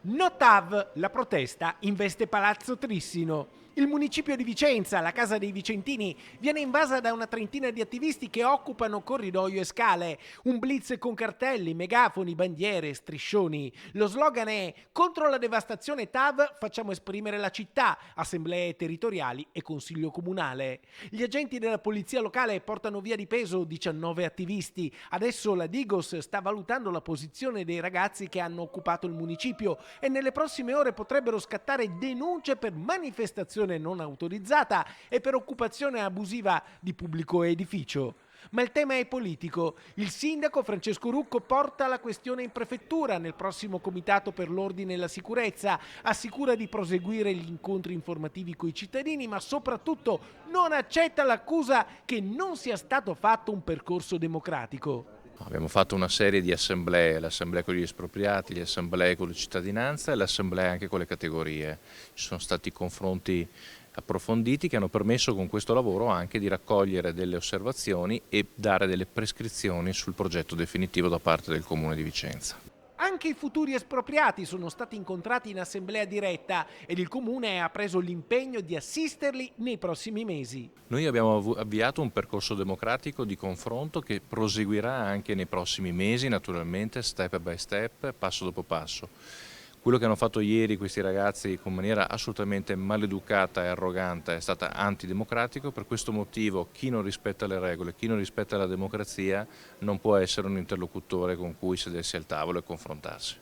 No TAV, la protesta investe Palazzo Trissino. Il municipio di Vicenza, la casa dei vicentini, viene invasa da una trentina di attivisti che occupano corridoio e scale. Un blitz con cartelli, megafoni, bandiere, striscioni. Lo slogan è: contro la devastazione TAV facciamo esprimere la città, assemblee territoriali e consiglio comunale. Gli agenti della polizia locale portano via di peso 19 attivisti. Adesso la Digos sta valutando la posizione dei ragazzi che hanno occupato il municipio e nelle prossime ore potrebbero scattare denunce per manifestazione non autorizzata e per occupazione abusiva di pubblico edificio. Ma il tema è politico. Il sindaco Francesco Rucco porta la questione in prefettura nel prossimo comitato per l'ordine e la sicurezza, assicura di proseguire gli incontri informativi coi cittadini, ma soprattutto non accetta l'accusa che non sia stato fatto un percorso democratico. Abbiamo fatto una serie di assemblee, l'assemblea con gli espropriati, le assemblee con la cittadinanza e le assemblee anche con le categorie. Ci sono stati confronti approfonditi che hanno permesso con questo lavoro anche di raccogliere delle osservazioni e dare delle prescrizioni sul progetto definitivo da parte del Comune di Vicenza. Anche i futuri espropriati sono stati incontrati in assemblea diretta ed il comune ha preso l'impegno di assisterli nei prossimi mesi. Noi abbiamo avviato un percorso democratico di confronto che proseguirà anche nei prossimi mesi, naturalmente step by step, passo dopo passo. Quello che hanno fatto ieri questi ragazzi con maniera assolutamente maleducata e arrogante è stato antidemocratico. Per questo motivo chi non rispetta le regole, chi non rispetta la democrazia non può essere un interlocutore con cui sedersi al tavolo e confrontarsi.